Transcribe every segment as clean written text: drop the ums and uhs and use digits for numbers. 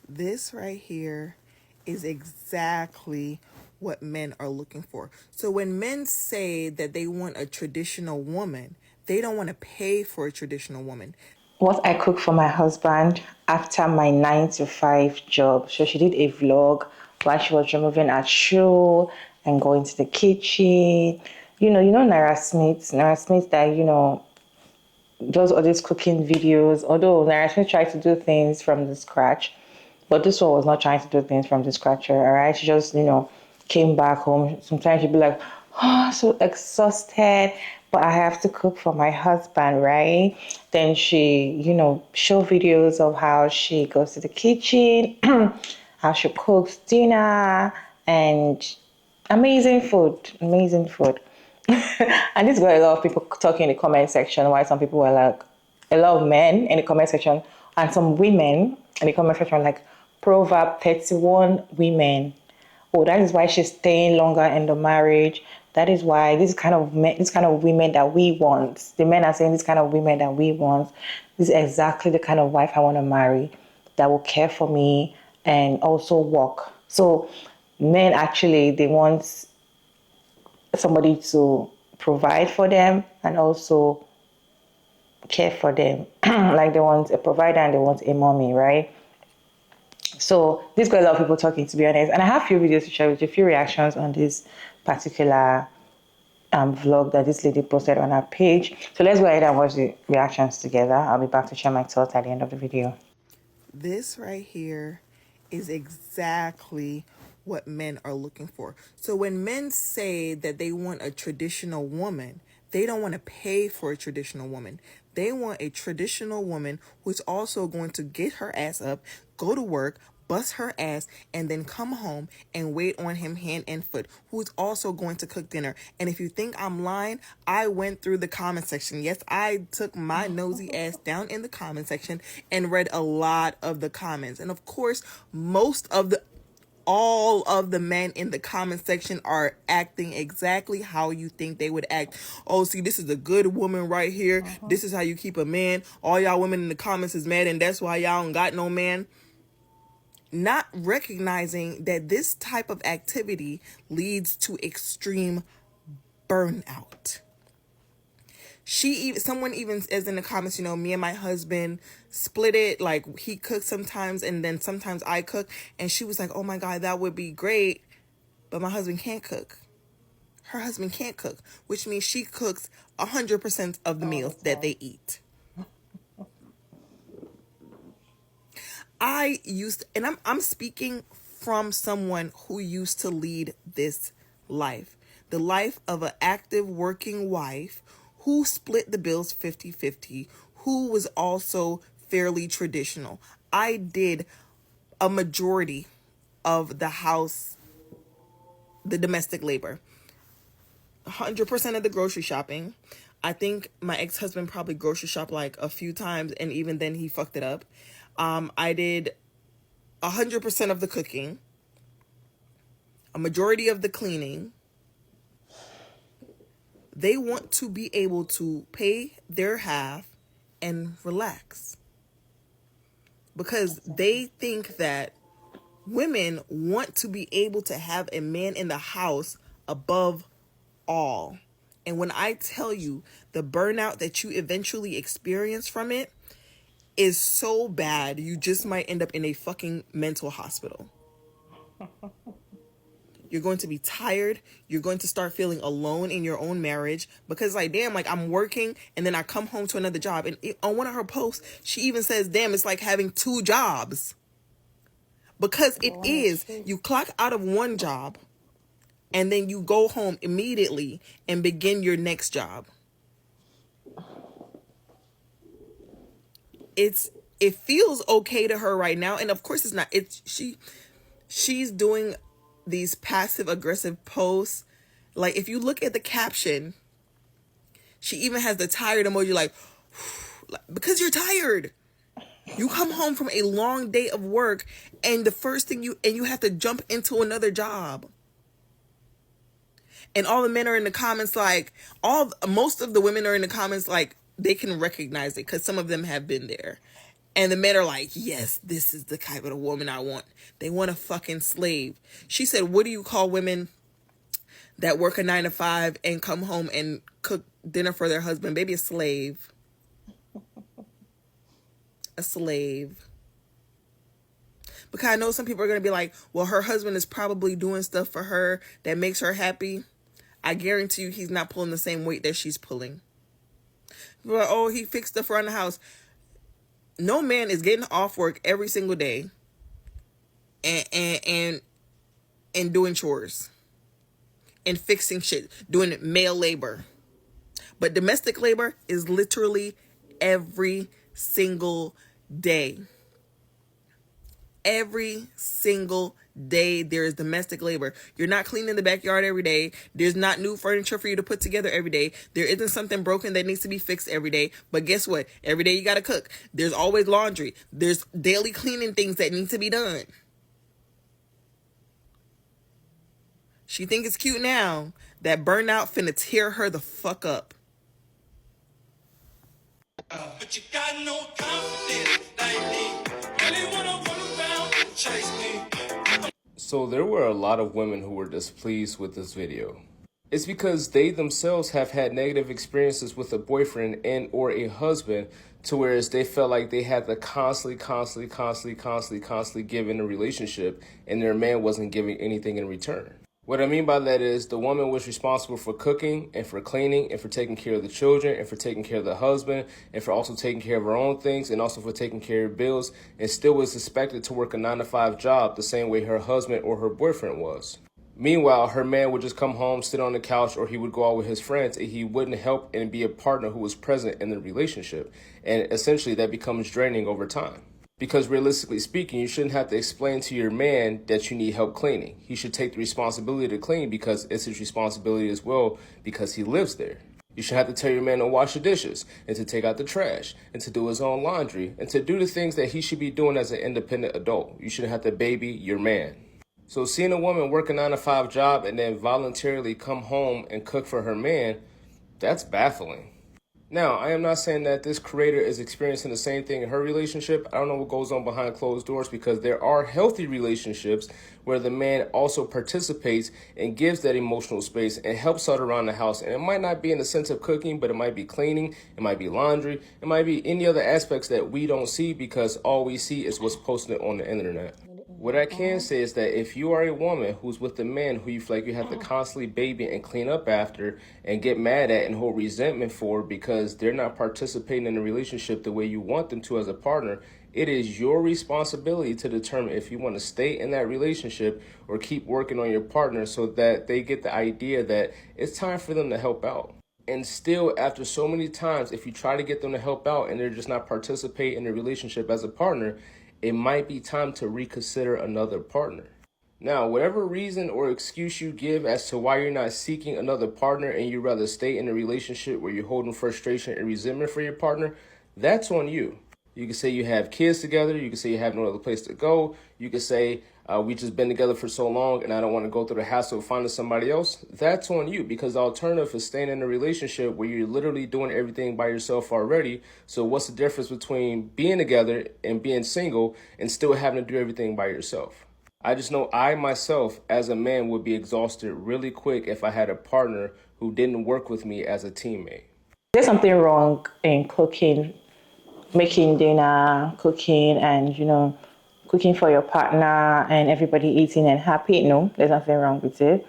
This right here is exactly what men are looking for. So when men say that they want a traditional woman, they don't want to pay for a traditional woman. What I cook for my husband after my 9 to 5 job. So she did a vlog while she was removing her shoe and going to the kitchen. Naira Smith that, does all these cooking videos. Although Naira Smith tried to do things from the scratch, but this one was not trying to do things from the scratch, all right? She just, came back home. Sometimes she'd be like, oh, so exhausted, but I have to cook for my husband, right? Then she, show videos of how she goes to the kitchen, how she cooks dinner, and amazing food. And this got a lot of people talking in the comment section, why some people were like, a lot of men in the comment section, and some women in the comment section, like, Proverb 31 women. Oh, that is why she's staying longer in the marriage. That is why this kind of women that we want. The men are saying this kind of women that we want. This is exactly the kind of wife I want to marry, that will care for me and also work. So men actually, they want somebody to provide for them and also care for them. Like they want a provider and they want a mommy, right? So this got a lot of people talking, to be honest. And I have a few videos to share with you, a few reactions on this particular vlog that this lady posted on her page. So let's go ahead and watch the reactions together. I'll be back to share my thoughts at the end of the video. This right here is exactly what men are looking for. So when men say that they want a traditional woman, they don't want to pay for a traditional woman. They want a traditional woman who's also going to get her ass up, go to work, bust her ass, and then come home and wait on him hand and foot, who's also going to cook dinner. And if you think I'm lying, I went through the comment section. Yes, I took my nosy ass down in the comment section and read a lot of the comments. And of course, all of the men in the comment section are acting exactly how you think they would act. Oh, see, this is a good woman right here. This is how you keep a man. All y'all women in the comments is mad, and that's why y'all don't got no man. Not recognizing that this type of activity leads to extreme burnout. Someone even says in the comments, me and my husband split it, like he cooks sometimes and then sometimes I cook. And she was like, oh my God, that would be great, but my husband can't cook. Her husband can't cook, which means she cooks 100% of the meals that they eat. I'm speaking from someone who used to lead this life, the life of an active working wife who split the bills 50-50, who was also fairly traditional. I did a majority of the house, the domestic labor, 100% of the grocery shopping. I think my ex-husband probably grocery shopped like a few times, and even then he fucked it up. I did 100% of the cooking, a majority of the cleaning. They want to be able to pay their half and relax because they think that women want to be able to have a man in the house above all. And when I tell you the burnout that you eventually experience from it is so bad, you just might end up in a fucking mental hospital. You're going to be tired. You're going to start feeling alone in your own marriage because, like, damn, like I'm working and then I come home to another job. And on one of her posts, she even says, damn, it's like having two jobs. Because it is. You clock out of one job and then you go home immediately and begin your next job. It feels okay to her right now. And of course it's not. She's doing these passive aggressive posts. Like if you look at the caption, she even has the tired emoji, like because you're tired. You come home from a long day of work and the first thing you have to jump into another job. And all the men are in the comments like most of the women are in the comments like they can recognize it because some of them have been there. And the men are like, yes, this is the type of woman I want. They want a fucking slave. She said, what do you call women that work a 9 to 5 and come home and cook dinner for their husband? Baby, a slave. A slave. Because I know some people are going to be like, well, her husband is probably doing stuff for her that makes her happy. I guarantee you he's not pulling the same weight that she's pulling. But, oh, he fixed stuff around the house. No man is getting off work every single day and doing chores and fixing shit, doing male labor. But domestic labor is literally every single day. Every single day there is domestic labor. You're not cleaning the backyard every day. There's not new furniture for you to put together every day. There isn't something broken that needs to be fixed every day. But guess what? Every day you got to cook. There's always laundry. There's daily cleaning things that need to be done. She think it's cute now. That burnout finna tear her the fuck up. But you got no confidence like me. Really wanna run around and chase me. So there were a lot of women who were displeased with this video. It's because they themselves have had negative experiences with a boyfriend and or a husband to whereas they felt like they had to constantly give in a relationship and their man wasn't giving anything in return. What I mean by that is the woman was responsible for cooking and for cleaning and for taking care of the children and for taking care of the husband and for also taking care of her own things and also for taking care of bills and still was expected to work a 9 to 5 job the same way her husband or her boyfriend was. Meanwhile, her man would just come home, sit on the couch, or he would go out with his friends and he wouldn't help and be a partner who was present in the relationship. And essentially that becomes draining over time. Because realistically speaking, you shouldn't have to explain to your man that you need help cleaning. He should take the responsibility to clean because it's his responsibility as well because he lives there. You should have to tell your man to wash the dishes and to take out the trash and to do his own laundry and to do the things that he should be doing as an independent adult. You shouldn't have to baby your man. So seeing a woman work a 9 to 5 job and then voluntarily come home and cook for her man, that's baffling. Now, I am not saying that this creator is experiencing the same thing in her relationship. I don't know what goes on behind closed doors because there are healthy relationships where the man also participates and gives that emotional space and helps out around the house. And it might not be in the sense of cooking, but it might be cleaning, it might be laundry, it might be any other aspects that we don't see because all we see is what's posted on the internet. What I can say is that if you are a woman who's with a man who you feel like you have to constantly baby and clean up after and get mad at and hold resentment for because they're not participating in the relationship the way you want them to as a partner, it is your responsibility to determine if you want to stay in that relationship or keep working on your partner so that they get the idea that it's time for them to help out. And still, after so many times, if you try to get them to help out and they're just not participating in the relationship as a partner, it might be time to reconsider another partner. Now, whatever reason or excuse you give as to why you're not seeking another partner and you'd rather stay in a relationship where you're holding frustration and resentment for your partner, that's on you. You can say you have kids together. You can say you have no other place to go. You can say, we just been together for so long and I don't want to go through the hassle of finding somebody else. That's on you because the alternative is staying in a relationship where you're literally doing everything by yourself already. So what's the difference between being together and being single and still having to do everything by yourself? I just know I myself as a man would be exhausted really quick if I had a partner who didn't work with me as a teammate. There's something wrong in cooking, making dinner, cooking, and cooking for your partner and everybody eating and happy. No, there's nothing wrong with it.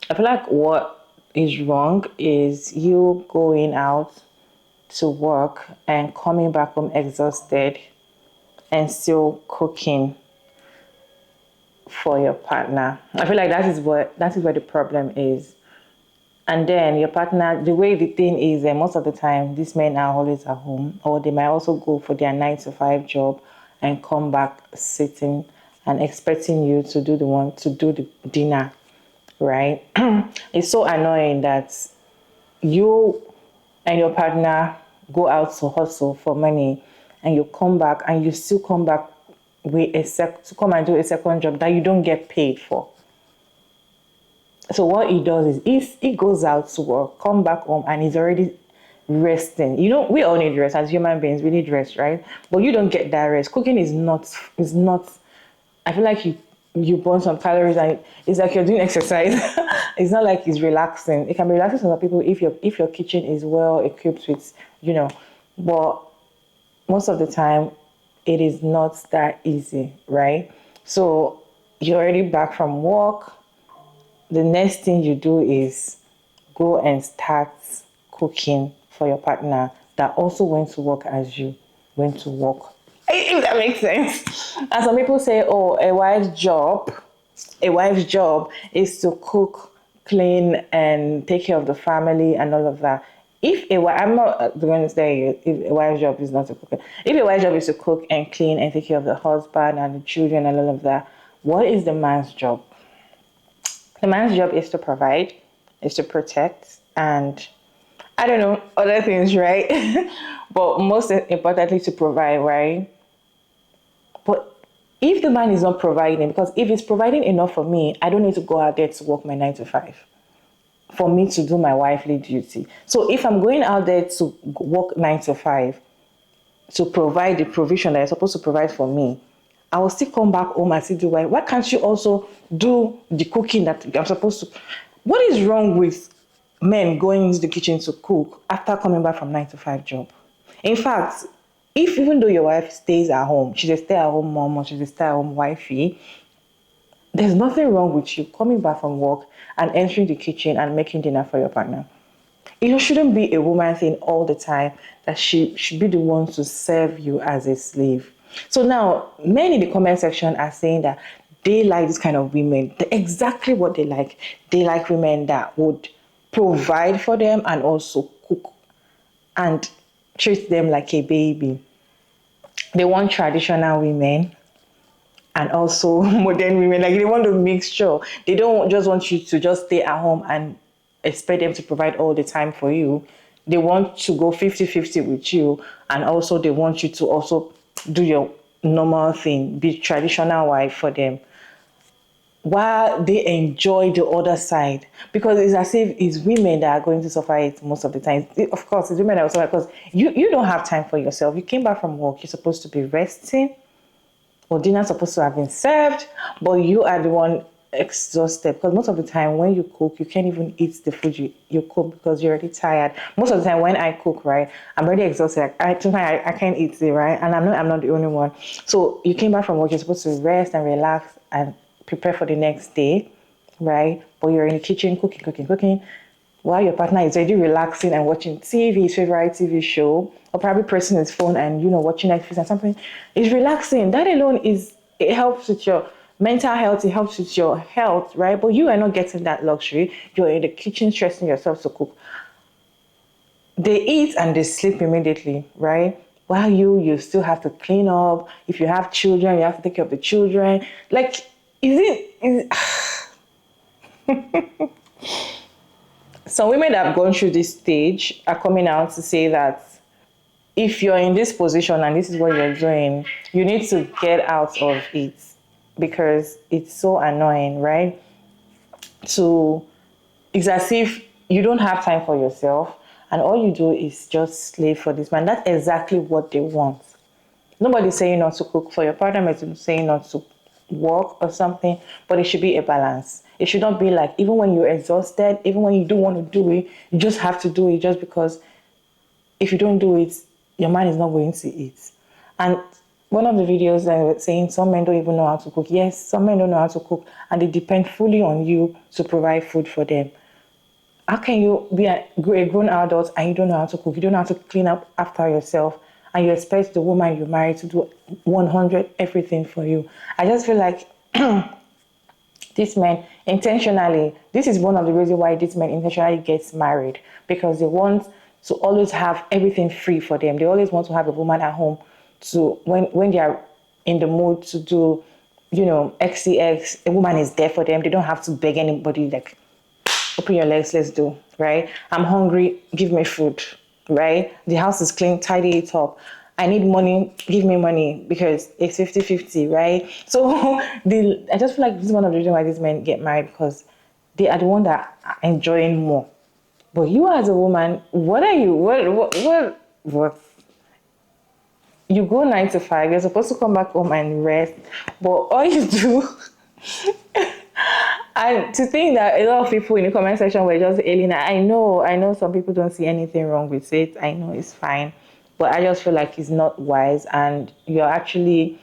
I feel like what is wrong is you going out to work and coming back home exhausted and still cooking for your partner. I feel like that is where the problem is. And then your partner, the way the thing is, most of the time, these men are always at home, or they might also go for their 9 to 5 job and come back sitting and expecting you to do the dinner, right? It's so annoying that you and your partner go out to hustle for money and you come back and you still come back with to come and do a second job that you don't get paid for. So what he does is he goes out to work, come back home, and he's already resting. We all need rest as human beings. We need rest, right? But you don't get that rest. Cooking is not. I feel like you burn some calories and it's like you're doing exercise. It's not like it's relaxing. It can be relaxing for some people if your kitchen is well equipped with, but most of the time it is not that easy, right? So you're already back from work. The next thing you do is go and start cooking for your partner that also went to work as you went to work. If that makes sense. And some people say, oh, a wife's job is to cook, clean, and take care of the family and all of that. I'm not going to say if a wife's job is not to cook. If a wife's job is to cook and clean and take care of the husband and the children and all of that, what is the man's job? The man's job is to provide, is to protect, and I don't know, other things, right? But most importantly, to provide, right? But if the man is not providing, because if he's providing enough for me, I don't need to go out there to work my 9 to 5 for me to do my wifely duty. So if I'm going out there to work 9 to 5 to provide the provision that you're supposed to provide for me, I will still come back home and still do why. Why can't you also do the cooking that I'm supposed to? What is wrong with men going into the kitchen to cook after coming back from 9 to 5 job? In fact, if even though your wife stays at home, she's a stay-at-home mom or she's a stay-at-home wifey, there's nothing wrong with you coming back from work and entering the kitchen and making dinner for your partner. It shouldn't be a woman thing all the time that she should be the one to serve you as a slave. So now, men in the comment section are saying that they like this kind of women. Exactly what they like. They like women that would provide for them and also cook and treat them like a baby. They want traditional women and also modern women. Like they want a mixture. They don't just want you to just stay at home and expect them to provide all the time for you. They want to go 50-50 with you, and also they want you to also do your normal thing, be traditional wife for them, while they enjoy the other side, because it's as if it's women that are going to suffer it most of the time. Of course, it's women that will suffer because you don't have time for yourself. You came back from work, you're supposed to be resting, or dinner's supposed to have been served, but you are the one exhausted, because most of the time when you cook, you can't even eat the food you cook because you're already tired. Most of the time when I cook, right, I'm already exhausted. I can't eat it, right, and I'm not the only one. So you came back from work, you're supposed to rest and relax and prepare for the next day, right? But you're in the kitchen cooking, while your partner is already relaxing and watching TV, his favorite TV show, or probably pressing his phone and watching Netflix and something. It's relaxing. That alone it helps with your mental health, it helps with your health, right? But you are not getting that luxury. You're in the kitchen stressing yourself to cook. They eat and they sleep immediately, right? While you still have to clean up. If you have children, you have to take care of the children. Like, some women that have gone through this stage are coming out to say that if you're in this position and this is what you're doing, you need to get out of it because it's so annoying, right? It's as if you don't have time for yourself and all you do is just slave for this man. That's exactly what they want. Nobody's saying not to cook for your partner, nobody's saying not to work or something, but it should be a balance. It should not be like, even when you're exhausted, even when you don't want to do it, you just have to do it just because if you don't do it, your mind is not going to eat. And one of the videos I was saying some men don't even know how to cook. Yes, some men don't know how to cook and they depend fully on you to provide food for them. How can you be a grown adult and you don't know how to cook? You don't know how to clean up after yourself and you expect the woman you marry to do 100 everything for you. I just feel like these men intentionally, this is one of the reasons why these men intentionally get married, because they want to always have everything free for them. They always want to have a woman at home to when they are in the mood to do, XCX, a woman is there for them. They don't have to beg anybody like, open your legs, let's do, right? I'm hungry, give me food, right? The house is clean, tidy it up. I need money, give me money because it's 50-50, right? So I just feel like this is one of the reasons why these men get married, because they are the one that are enjoying more. But you as a woman, what are you? What? You go 9 to 5. You're supposed to come back home and rest, but all you do. And to think that a lot of people in the comment section were just alien. I know some people don't see anything wrong with it. I know it's fine. But I just feel like it's not wise, and you're actually,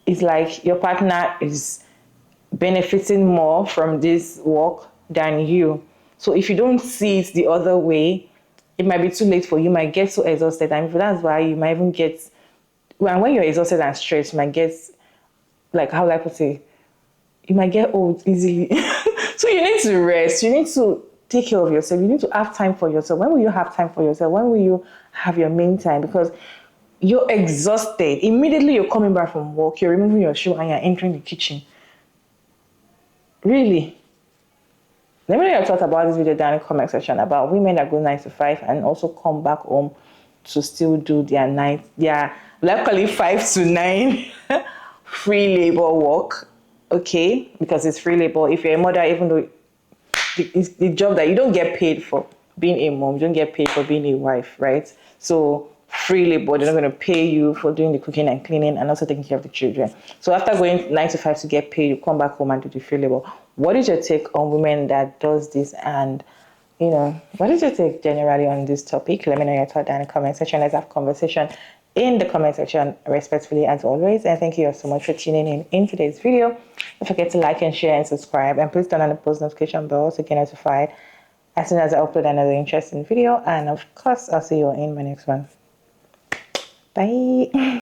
it's like your partner is benefiting more from this work than you. So if you don't see it the other way, it might be too late for you. You might get so exhausted, and that's why you might even get, when you're exhausted and stressed, you might get, like, how would I put it? You might get old easily. So you need to rest. You need to take care of yourself. You need to have time for yourself. When will you have time for yourself? When will you have your main time? Because you're exhausted. Immediately you're coming back from work, you're removing your shoe and you're entering the kitchen. Really? Let me know your thoughts about this video down in the comment section about women that go 9 to 5 and also come back home to still do their night, their, let's call it 5 to 9 free labor work. Okay, because it's free labor. If you're a mother, even though it's the job that you don't get paid for being a mom, you don't get paid for being a wife, right? So free labor, they're not going to pay you for doing the cooking and cleaning and also taking care of the children. So after going 9 to 5 to get paid, you come back home and do the free labor. What is your take on women that does this? And what is your take generally on this topic? Let me know your thoughts down in the comment section. Let's have conversation in the comment section, respectfully as always. And thank you so much for tuning in today's video. Don't forget to like and share and subscribe, and please turn on the post notification bell to get notified as soon as I upload another interesting video. And of course, I'll see you in my next one. Bye.